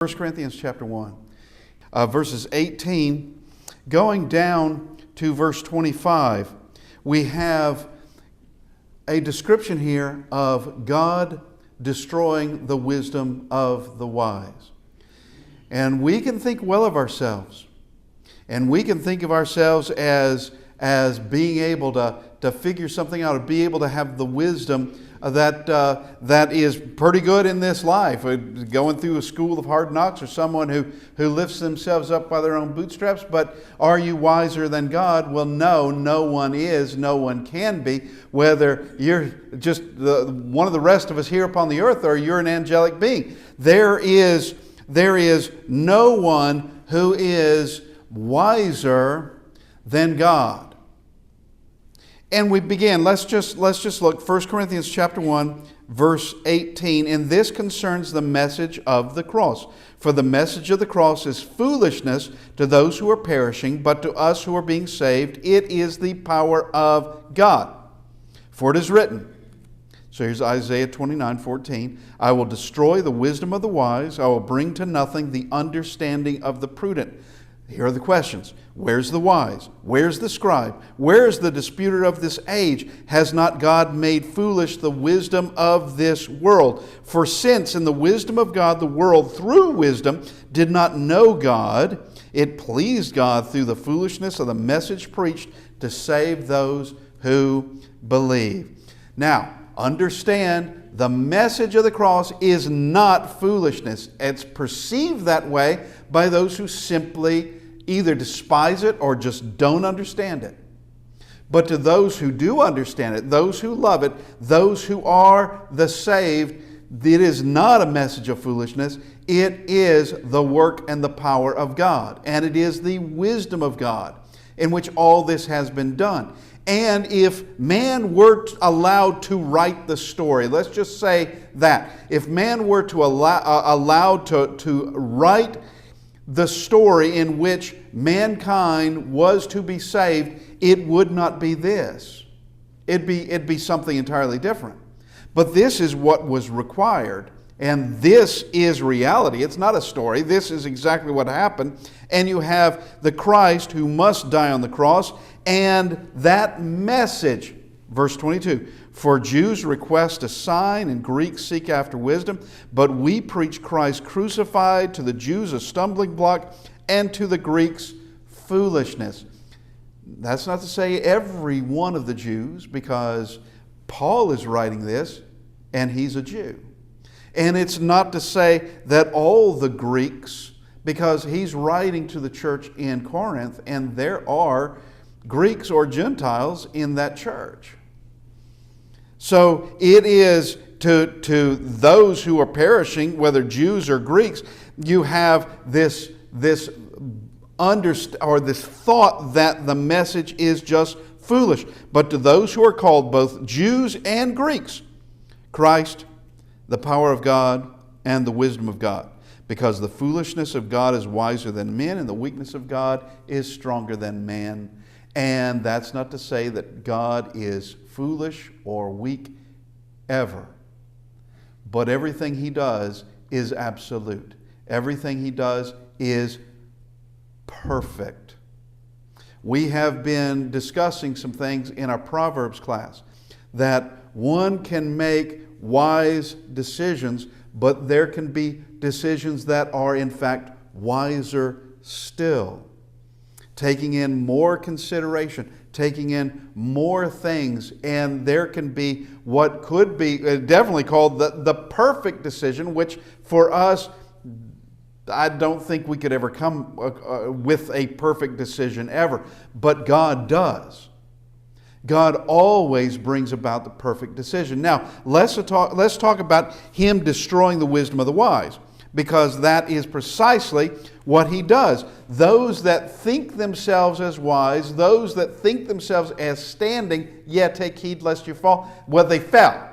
1 Corinthians chapter 1, verses 18, going down to verse 25, we have a description here of God destroying the wisdom of the wise. And we can think well of ourselves. And we can think of ourselves as being able to figure something out, or be able to have the wisdom that is pretty good in this life. Going through a school of hard knocks, or someone who lifts themselves up by their own bootstraps. But are you wiser than God? Well, no one is. No one can be. Whether you're just one of the rest of us here upon the earth, or you're an angelic being. There is no one who is wiser than God. And we begin, let's just look, 1 Corinthians chapter 1, verse 18, and this concerns the message of the cross. For the message of the cross is foolishness to those who are perishing, but to us who are being saved, it is the power of God. For it is written, so here's Isaiah 29:14, I will destroy the wisdom of the wise, I will bring to nothing the understanding of the prudent. Here are the questions. Where's the wise? Where's the scribe? Where's the disputer of this age? Has not God made foolish the wisdom of this world? For since in the wisdom of God the world through wisdom did not know God, it pleased God through the foolishness of the message preached to save those who believe. Now, understand, the message of the cross is not foolishness. It's perceived that way by those who simply either despise it or just don't understand it. But to those who do understand it, those who love it, those who are the saved, it is not a message of foolishness. It is the work and the power of God. And it is the wisdom of God in which all this has been done. And if man were allowed to write the story, let's just say that. If man were to allowed to write the story in which mankind was to be saved, it would not be this. It'd be something entirely different. But this is what was required. And this is reality. It's not a story. This is exactly what happened. And you have the Christ who must die on the cross. And that message, verse 22, for Jews request a sign and Greeks seek after wisdom, but we preach Christ crucified, to the Jews a stumbling block, and to the Greeks foolishness. That's not to say every one of the Jews, because Paul is writing this and he's a Jew. And it's not to say that all the Greeks, because he's writing to the church in Corinth, and there are Greeks or Gentiles in that church. So it is to those who are perishing, whether Jews or Greeks, you have this thought that the message is just foolish. But to those who are called, both Jews and Greeks, Christ, the power of God, and the wisdom of God. Because the foolishness of God is wiser than men, and the weakness of God is stronger than man. And that's not to say that God is foolish or weak ever. But everything He does is absolute. Everything He does is perfect. We have been discussing some things in our Proverbs class, that one can make wise decisions, but there can be decisions that are in fact wiser still. Taking in more consideration, taking in more things, and there can be what could be definitely called the perfect decision, which for us, I don't think we could ever come with a perfect decision ever, but God does. God always brings about the perfect decision. Now, let's talk about Him destroying the wisdom of the wise, because that is precisely what He does. Those that think themselves as wise, those that think themselves as standing, take heed lest you fall. Well, they fell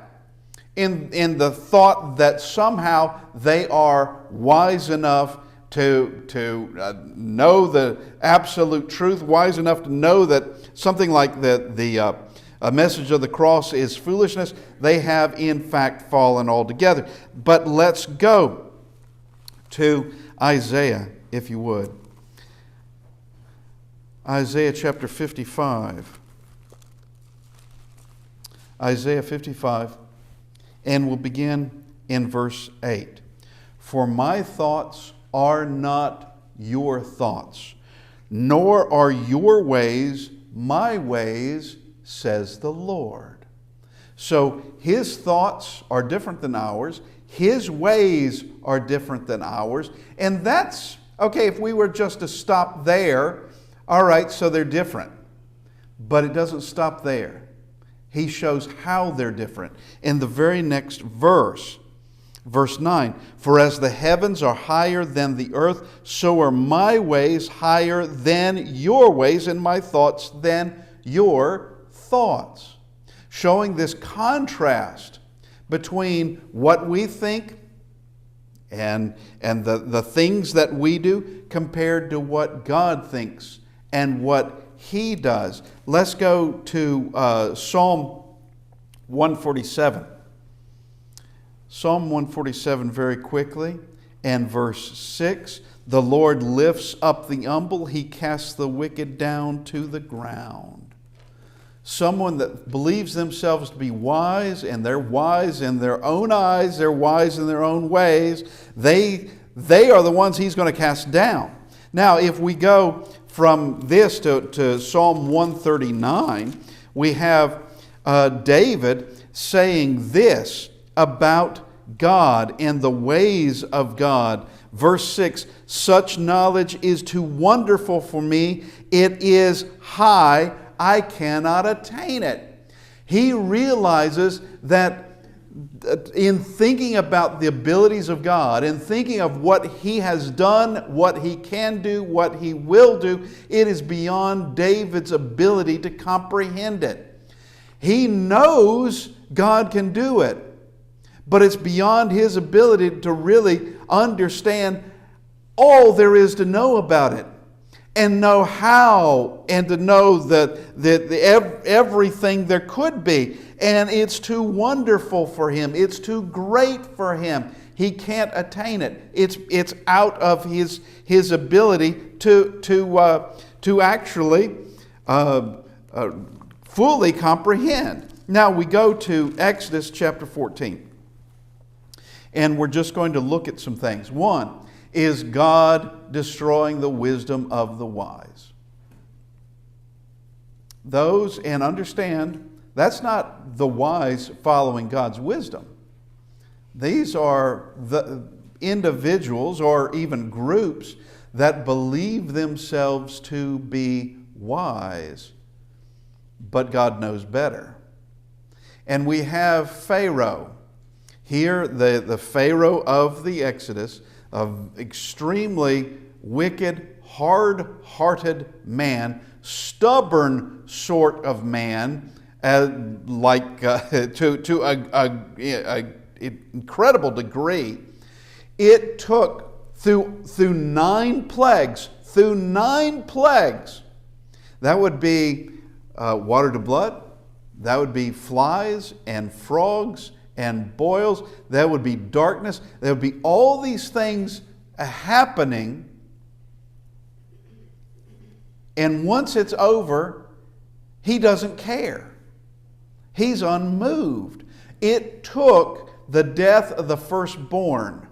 in the thought that somehow they are wise enough to know the absolute truth, wise enough to know that something like the message of the cross is foolishness. They have in fact fallen altogether. But let's go to Isaiah, if you would. Isaiah chapter 55. Isaiah 55, and we'll begin in verse 8. For my thoughts are not your thoughts, nor are your ways my ways, says the Lord. So his thoughts are different than ours. His ways are different than ours. And that's, okay, if we were just to stop there, all right, so they're different. But it doesn't stop there. He shows how they're different in the very next verse. Verse 9, for as the heavens are higher than the earth, so are my ways higher than your ways, and my thoughts than your thoughts. Showing this contrast between what we think and the things that we do compared to what God thinks and what He does. Let's go to Psalm 147. Psalm 147 very quickly, and verse 6. The Lord lifts up the humble, He casts the wicked down to the ground. Someone that believes themselves to be wise, and they're wise in their own eyes, they're wise in their own ways, they are the ones He's going to cast down. Now, if we go from this to Psalm 139, we have David saying this about God and the ways of God. Verse 6, such knowledge is too wonderful for me. It is high. I cannot attain it. He realizes that in thinking about the abilities of God, in thinking of what He has done, what He can do, what He will do, it is beyond David's ability to comprehend it. He knows God can do it, but it's beyond his ability to really understand all there is to know about it, and know how, and to know everything there could be. And it's too wonderful for him. It's too great for him. He can't attain it. It's out of his ability to actually fully comprehend. Now we go to Exodus chapter 14. And we're just going to look at some things. One, is God destroying the wisdom of the wise? Those, and understand, that's not the wise following God's wisdom. These are the individuals or even groups that believe themselves to be wise, but God knows better. And we have Pharaoh. Here, the Pharaoh of the Exodus, an extremely wicked, hard-hearted man, stubborn sort of man, to an incredible degree. It took through 9 plagues, that would be water to blood, that would be flies and frogs and boils, there would be darkness, there would be all these things happening. And once it's over, he doesn't care. He's unmoved. It took the death of the firstborn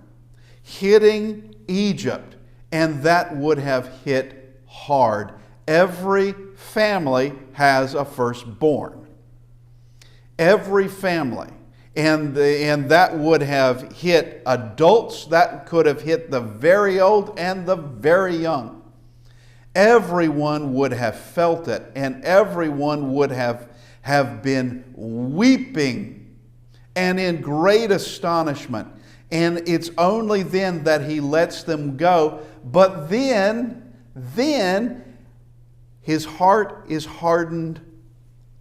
hitting Egypt, and that would have hit hard. Every family has a firstborn. Every family. And that would have hit adults, that could have hit the very old and the very young. Everyone would have felt it, and everyone would have been weeping and in great astonishment. And it's only then that he lets them go. But then his heart is hardened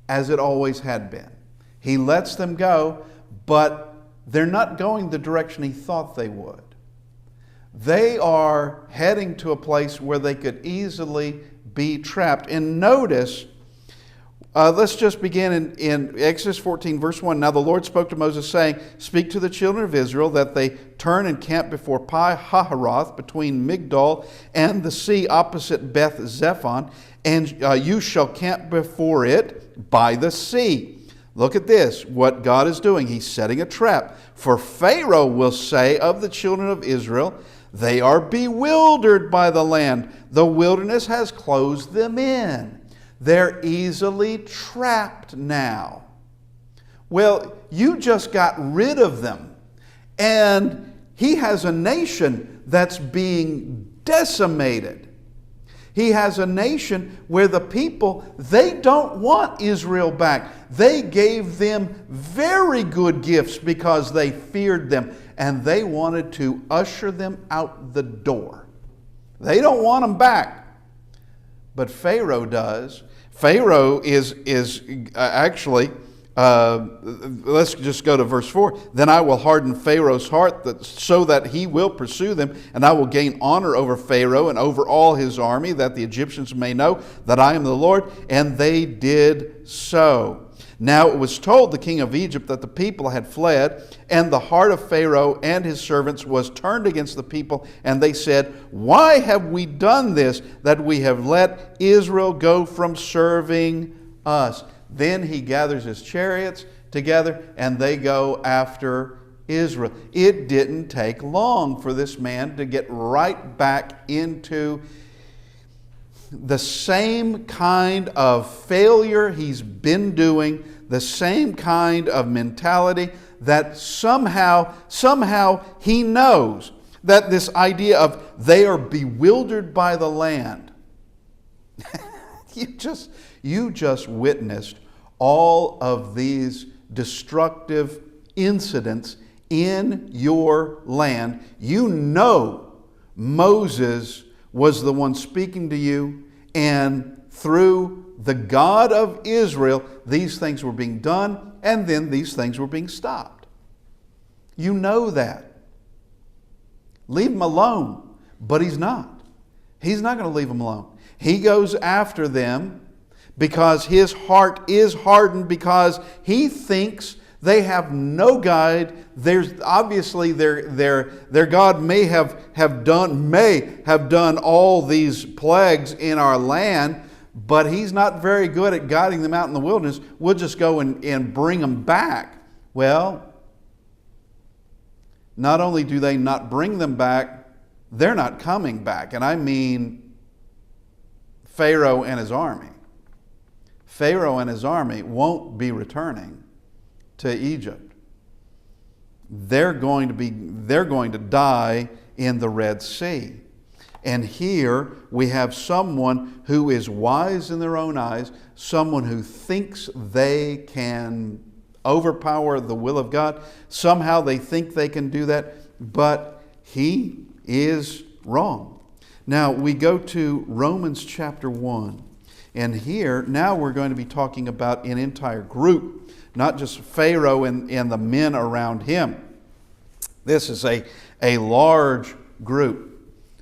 as it always had been. He lets them go, but they're not going the direction he thought they would. They are heading to a place where they could easily be trapped. And notice Let's just begin in Exodus 14, verse 1. Now the Lord spoke to Moses, saying, Speak to the children of Israel that they turn and camp before Pi-hahiroth, between Migdol and the sea opposite Beth Zephon, and you shall camp before it by the sea. Look at this, what God is doing. He's setting a trap. For Pharaoh will say of the children of Israel, they are bewildered by the land. The wilderness has closed them in. They're easily trapped now. Well, you just got rid of them. And he has a nation that's being decimated. He has a nation where the people, they don't want Israel back. They gave them very good gifts because they feared them, and they wanted to usher them out the door. They don't want them back, but Pharaoh does. Pharaoh is actually, let's just go to verse 4. Then I will harden Pharaoh's heart so that he will pursue them, and I will gain honor over Pharaoh and over all his army, that the Egyptians may know that I am the Lord. And they did so. Now it was told the king of Egypt that the people had fled, and the heart of Pharaoh and his servants was turned against the people, and they said, Why have we done this, that we have let Israel go from serving us? Then he gathers his chariots together, and they go after Israel. It didn't take long for this man to get right back into the same kind of failure he's been doing, the same kind of mentality that somehow he knows that this idea of they are bewildered by the land. You just witnessed all of these destructive incidents in your land. You know Moses was the one speaking to you, and through the God of Israel, these things were being done, and then these things were being stopped. You know that. Leave him alone, but he's not. He's not going to leave them alone. He goes after them because his heart is hardened, because he thinks they have no guide. There's obviously their God may have done all these plagues in our land, but he's not very good at guiding them out in the wilderness. We'll just go and bring them back. Well, not only do they not bring them back, they're not coming back. And I mean Pharaoh and his army. Pharaoh and his army won't be returning to Egypt. They're going to die in the Red Sea. And here we have someone who is wise in their own eyes, someone who thinks they can overpower the will of God. Somehow they think they can do that, but he is wrong. Now we go to Romans chapter 1. And here, now we're going to be talking about an entire group, not just Pharaoh and the men around him. This is a large group.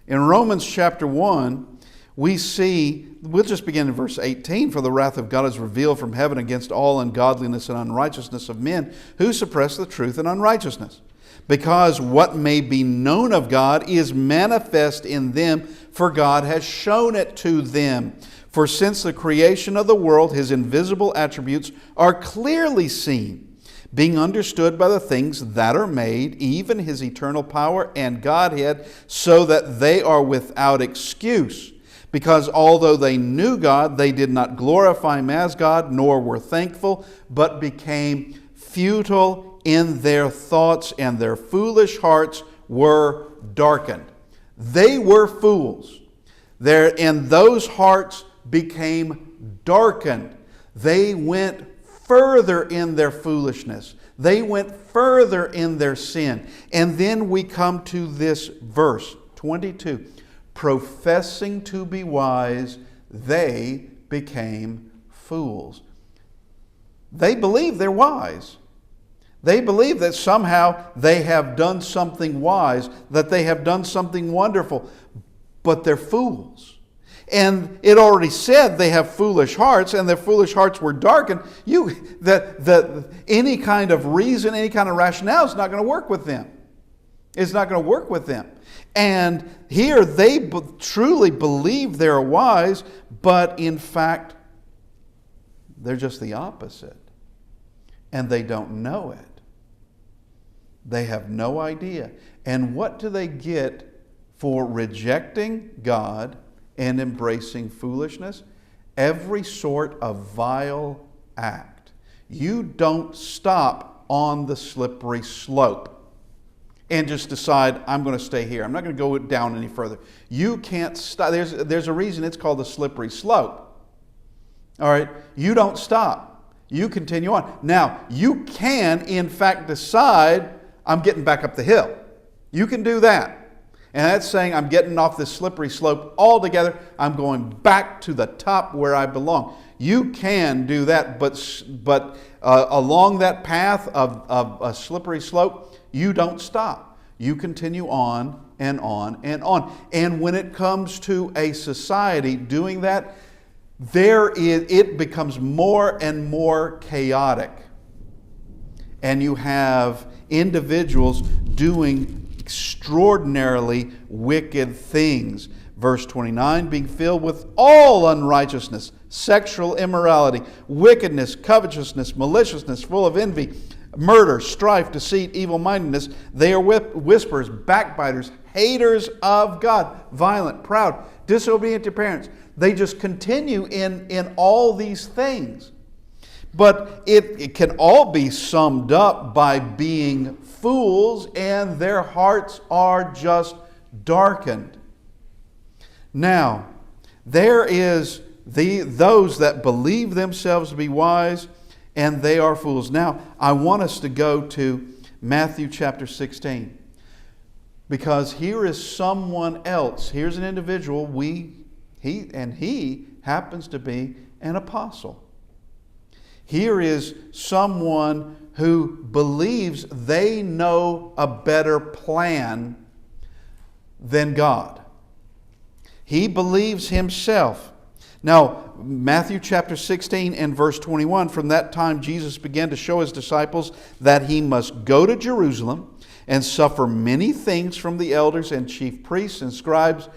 In Romans chapter 1, we see, we'll just begin in verse 18, For the wrath of God is revealed from heaven against all ungodliness and unrighteousness of men who suppress the truth in unrighteousness. Because what may be known of God is manifest in them, for God has shown it to them. For since the creation of the world, his invisible attributes are clearly seen, being understood by the things that are made, even his eternal power and Godhead, so that they are without excuse. Because although they knew God, they did not glorify him as God, nor were thankful, but became futile in their thoughts, and their foolish hearts were darkened. They were fools. And those hearts became darkened. They went further in their foolishness. They went further in their sin. And then we come to this verse, 22. Professing to be wise, they became fools. They believe they're wise. They believe that somehow they have done something wise, that they have done something wonderful, but they're fools. And it already said they have foolish hearts, and their foolish hearts were darkened. Any kind of reason, any kind of rationale is not going to work with them. It's not going to work with them. And here they truly believe they're wise, but in fact, they're just the opposite. And they don't know it. They have no idea. And what do they get for rejecting God and embracing foolishness? Every sort of vile act. You don't stop on the slippery slope and just decide, I'm going to stay here. I'm not going to go down any further. You can't stop. There's a reason it's called the slippery slope. All right? You don't stop. You continue on. Now, you can, in fact, decide, I'm getting back up the hill. You can do that. And that's saying, I'm getting off this slippery slope altogether. I'm going back to the top where I belong. You can do that, but along that path of a slippery slope, you don't stop. You continue on and on and on. And when it comes to a society doing that, it becomes more and more chaotic. And you have individuals doing extraordinarily wicked things. Verse 29, being filled with all unrighteousness, sexual immorality, wickedness, covetousness, maliciousness, full of envy, murder, strife, deceit, evil-mindedness. They are whisperers, backbiters, haters of God, violent, proud, disobedient to parents. They just continue in all these things. But it can all be summed up by being fools, and their hearts are just darkened. Now, there is those that believe themselves to be wise, and they are fools. Now, I want us to go to Matthew chapter 16, because here is someone else. Here's an individual. He happens to be an apostle. Here is someone who believes they know a better plan than God. He believes himself. Now, Matthew chapter 16 and verse 21, from that time Jesus began to show his disciples that he must go to Jerusalem and suffer many things from the elders and chief priests and scribes,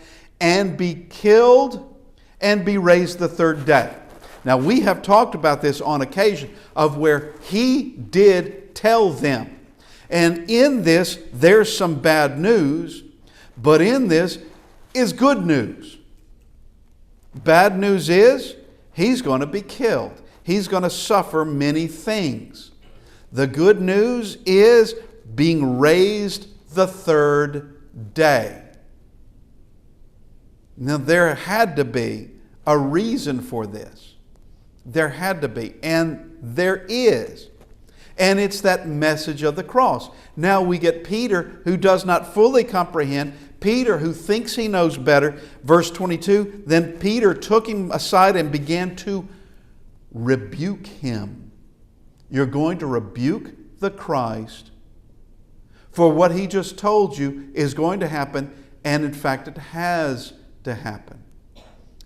and be killed and be raised the third day. Now, we have talked about this on occasion of where he did tell them. And in this, there's some bad news, but in this is good news. Bad news is he's going to be killed. He's going to suffer many things. The good news is being raised the third day. Now, there had to be a reason for this. There had to be, and there is. And it's that message of the cross. Now we get Peter, who does not fully comprehend. Peter, who thinks he knows better. Verse 22, then Peter took him aside and began to rebuke him. You're going to rebuke the Christ for what he just told you is going to happen, and in fact it has to happen.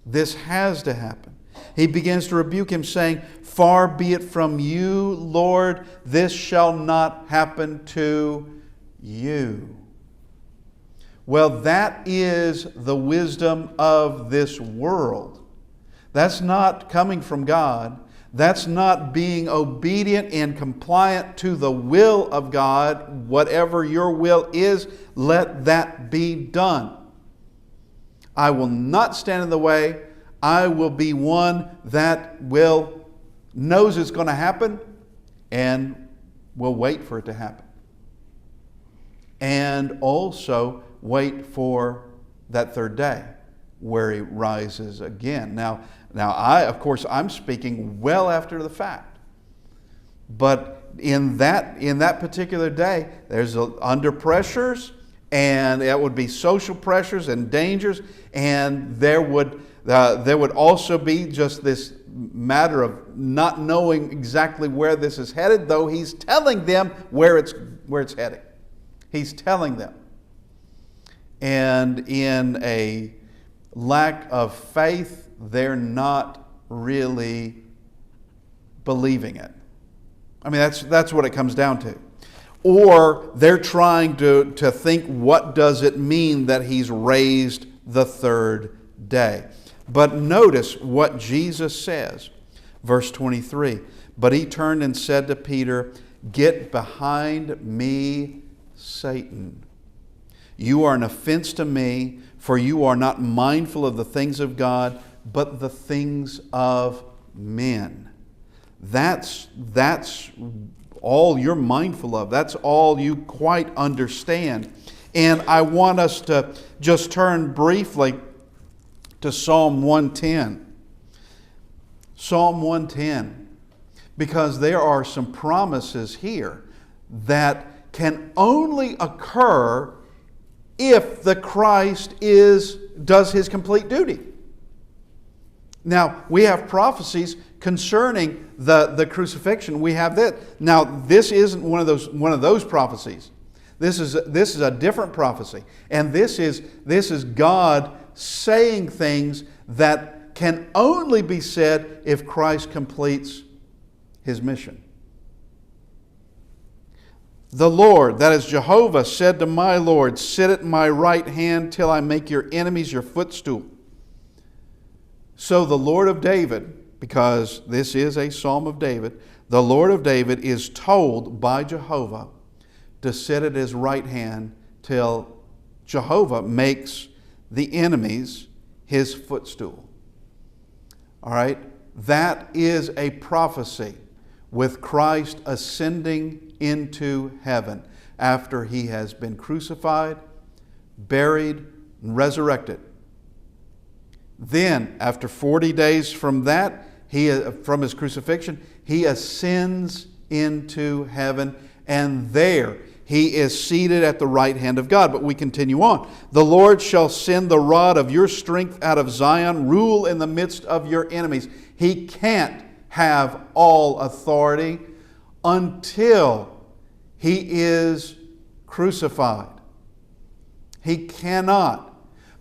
This has to happen. He begins to rebuke him, saying, far be it from you, Lord, this shall not happen to you. Well, that is the wisdom of this world. That's not coming from God. That's not being obedient and compliant to the will of God. Whatever your will is, let that be done. I will not stand in the way. I will be one that knows it's going to happen and will wait for it to happen. And also wait for that third day where he rises again. Now I'm speaking well after the fact. But in that particular day, there's under pressures, and it would be social pressures and dangers, and there would also be just this matter of not knowing exactly where this is headed, though he's telling them where it's heading. He's telling them. And in a lack of faith, they're not really believing it. I mean, that's what it comes down to. Or they're trying to think, what does it mean that he's raised the third day? But notice what Jesus says. Verse 23, but he turned and said to Peter, "Get behind me, Satan. You are an offense to me, for you are not mindful of the things of God, but the things of men." That's all you're mindful of. That's all you quite understand. And I want us to just turn briefly to Psalm 110. Psalm 110. Because there are some promises here that can only occur if the Christ does his complete duty. Now, we have prophecies concerning the crucifixion. We have that. Now, this isn't one of those prophecies. This is a different prophecy. And this is God saying things that can only be said if Christ completes his mission. The Lord, that is Jehovah, said to my Lord, "Sit at my right hand till I make your enemies your footstool." So the Lord of David, because this is a Psalm of David, the Lord of David is told by Jehovah to sit at his right hand till Jehovah makes the enemies his footstool. All right? That is a prophecy with Christ ascending into heaven after he has been crucified, buried, and resurrected. Then, after 40 days from that, from his crucifixion, he ascends into heaven, and there he is seated at the right hand of God. But we continue on. The Lord shall send the rod of your strength out of Zion, rule in the midst of your enemies. He can't have all authority until he is crucified. He cannot.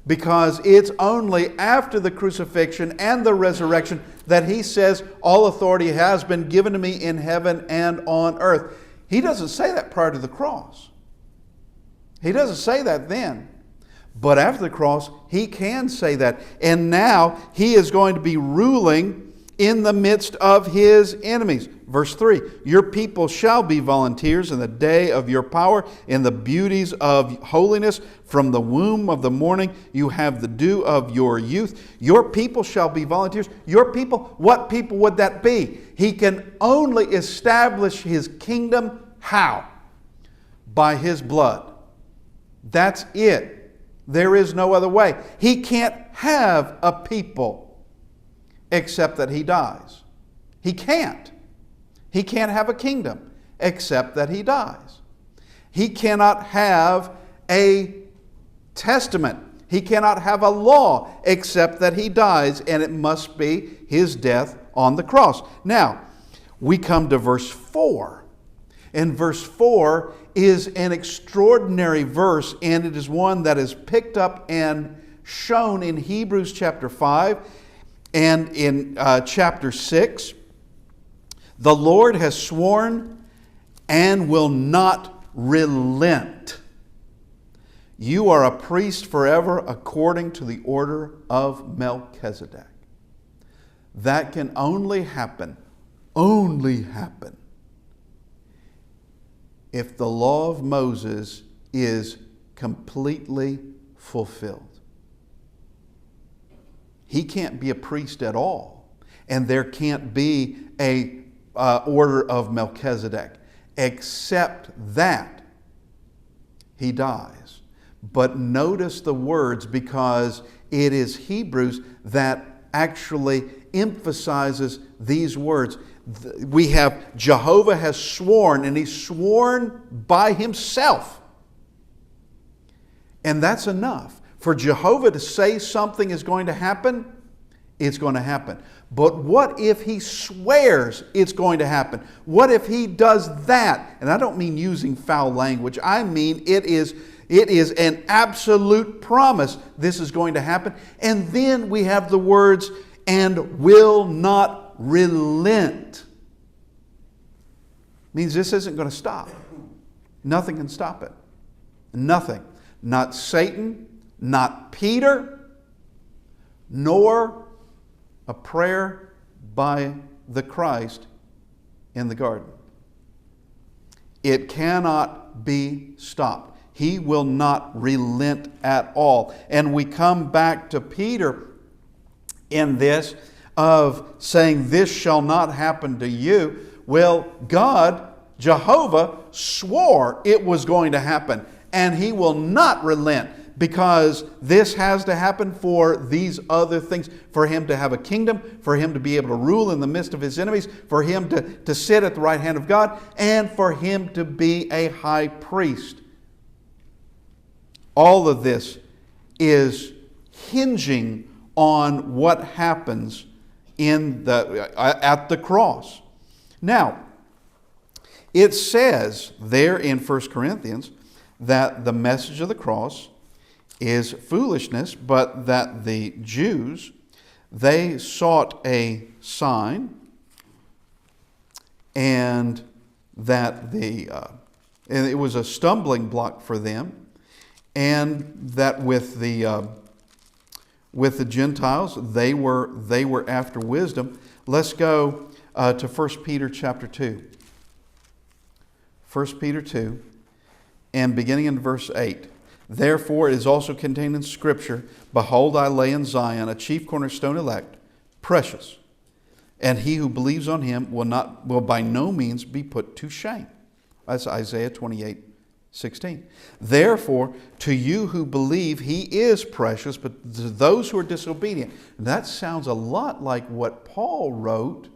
Because it's only after the crucifixion and the resurrection that he says, all authority has been given to me in heaven and on earth. He doesn't say that prior to the cross. He doesn't say that then. But after the cross, he can say that. And now he is going to be ruling in the midst of his enemies. Verse 3, your people shall be volunteers in the day of your power, in the beauties of holiness. From the womb of the morning you have the dew of your youth. Your people shall be volunteers. Your people, what people would that be? He can only establish his kingdom. How? By his blood. That's it. There is no other way. He can't have a people except that he dies. He can't. He can't have a kingdom except that he dies. He cannot have a testament. He cannot have a law except that he dies, and it must be his death on the cross. Now, we come to verse 4. And verse 4 is an extraordinary verse, and it is one that is picked up and shown in Hebrews chapter 5 and in chapter 6. The Lord has sworn and will not relent. You are a priest forever according to the order of Melchizedek. That can only happen if the law of Moses is completely fulfilled. He can't be a priest at all, and there can't be a order of Melchizedek, except that he dies. But notice the words, because it is Hebrews that actually emphasizes these words. We have Jehovah has sworn, and he's sworn by himself. And that's enough. For Jehovah to say something is going to happen, it's going to happen. But what if he swears it's going to happen? What if he does that? And I don't mean using foul language. I mean it is It is an absolute promise this is going to happen. And then we have the words, and will not relent. Means this isn't going to stop. Nothing can stop it. Nothing. Not Satan, not Peter, nor a prayer by the Christ in the garden. It cannot be stopped. He will not relent at all. And we come back to Peter in this of saying, this shall not happen to you. Well, God, Jehovah, swore it was going to happen, and He will not relent, because this has to happen for these other things, for Him to have a kingdom, for Him to be able to rule in the midst of His enemies, for Him to sit at the right hand of God, and for Him to be a high priest. All of this is hinging on what happens at the cross. Now, it says there in 1 Corinthians that the message of the cross is foolishness, but that the Jews, they sought a sign, and that and it was a stumbling block for them, and that with the Gentiles, they were after wisdom. Let's go to 1 Peter chapter 2. 1 Peter 2, and beginning in verse 8. Therefore it is also contained in Scripture, behold, I lay in Zion a chief cornerstone elect, precious, and he who believes on him will by no means be put to shame. That's Isaiah 28:16. Therefore, to you who believe, he is precious, but to those who are disobedient. That sounds a lot like what Paul wrote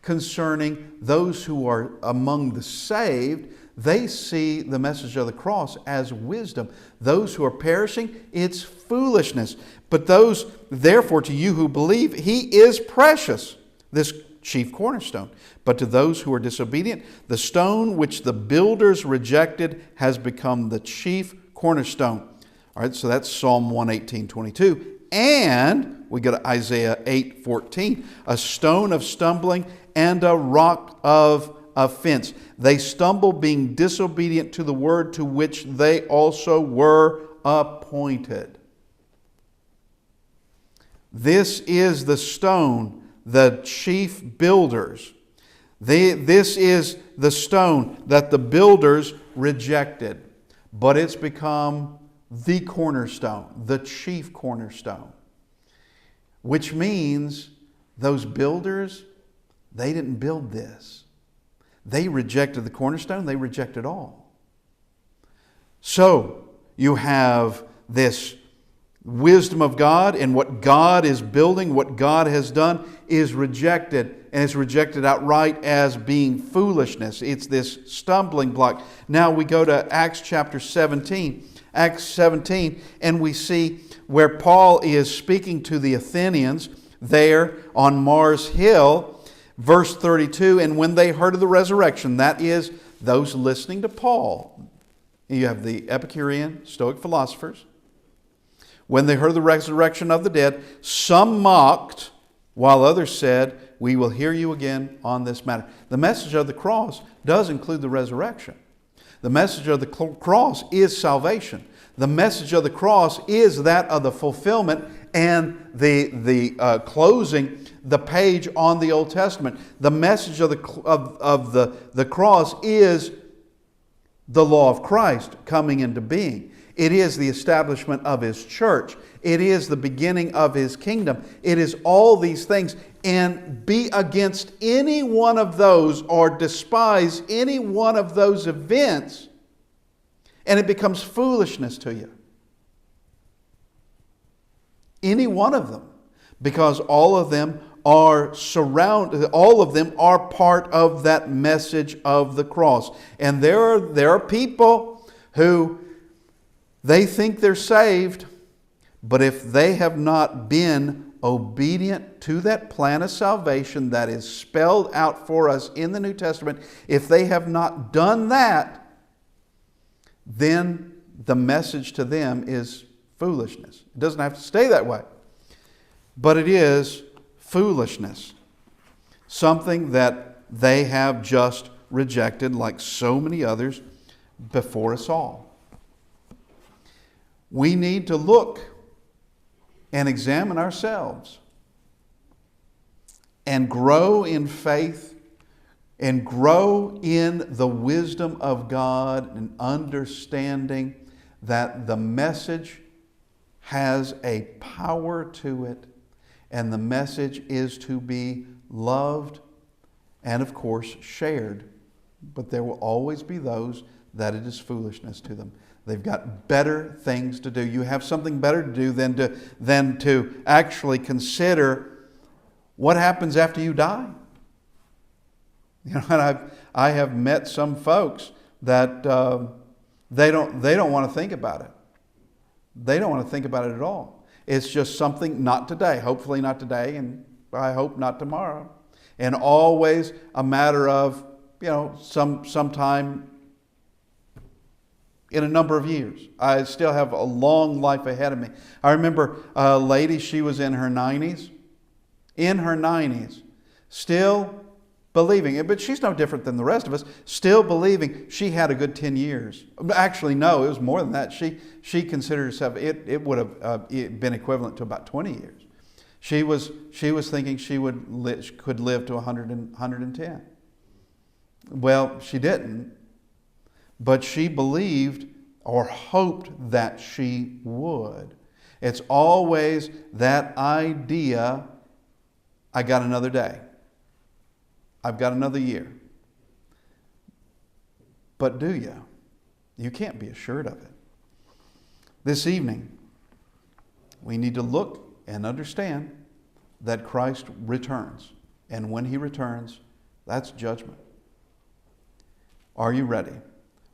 concerning those who are among the saved. They see the message of the cross as wisdom. Those who are perishing, it's foolishness. But those, therefore, to you who believe, he is precious, this chief cornerstone. But to those who are disobedient, the stone which the builders rejected has become the chief cornerstone. All right, so that's Psalm 118:22. And we go to Isaiah 8:14. A stone of stumbling and a rock of offense. They stumble, being disobedient to the word to which they also were appointed. This is the stone, the chief builders. This is the stone that the builders rejected. But it's become the cornerstone, the chief cornerstone. Which means those builders, they didn't build this. They rejected the cornerstone. They rejected all. So you have this wisdom of God, and what God is building, what God has done, is rejected, and it's rejected outright as being foolishness. It's this stumbling block. Now we go to Acts chapter 17. Acts 17, and we see where Paul is speaking to the Athenians there on Mars Hill. Verse 32, and when they heard of the resurrection, that is, those listening to Paul. You have the Epicurean, Stoic philosophers. When they heard of the resurrection of the dead, some mocked, while others said, we will hear you again on this matter. The message of the cross does include the resurrection. The message of the cross is salvation. The message of the cross is that of the fulfillment and the closing the page on the Old Testament. The message of the cross is the law of Christ coming into being. It is the establishment of His church. It is the beginning of His kingdom. It is all these things. And be against any one of those or despise any one of those events, and it becomes foolishness to you. Any one of them. Because all of them are part of that message of the cross. And there are people who they think they're saved, but if they have not been obedient to that plan of salvation that is spelled out for us in the New Testament, if they have not done that, then the message to them is foolishness. It doesn't have to stay that way. But it is foolishness. Something that they have just rejected, like so many others before us all. We need to look and examine ourselves and grow in faith and grow in the wisdom of God and understanding that the message has a power to it, and the message is to be loved and, of course, shared. But there will always be those that it is foolishness to them. They've got better things to do. You have something better to do than to actually consider what happens after you die. You know, and I have met some folks that they don't want to think about it. They don't want to think about it at all. It's just something, not today, hopefully not today, and I hope not tomorrow. And always a matter of, sometime in a number of years. I still have a long life ahead of me. I remember a lady, she was in her 90s. In her 90s. Still believing, but she's no different than the rest of us, still believing she had a good 10 years. Actually, no, it was more than that. She considered herself, it would have been equivalent to about 20 years. She was thinking she could live to 100 and 110. Well, she didn't, but she believed or hoped that she would. It's always that idea, I got another day. I've got another year. But do you? You can't be assured of it. This evening, we need to look and understand that Christ returns. And when He returns, that's judgment. Are you ready?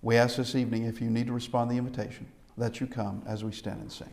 We ask this evening, if you need to respond to the invitation, that you come as we stand and sing.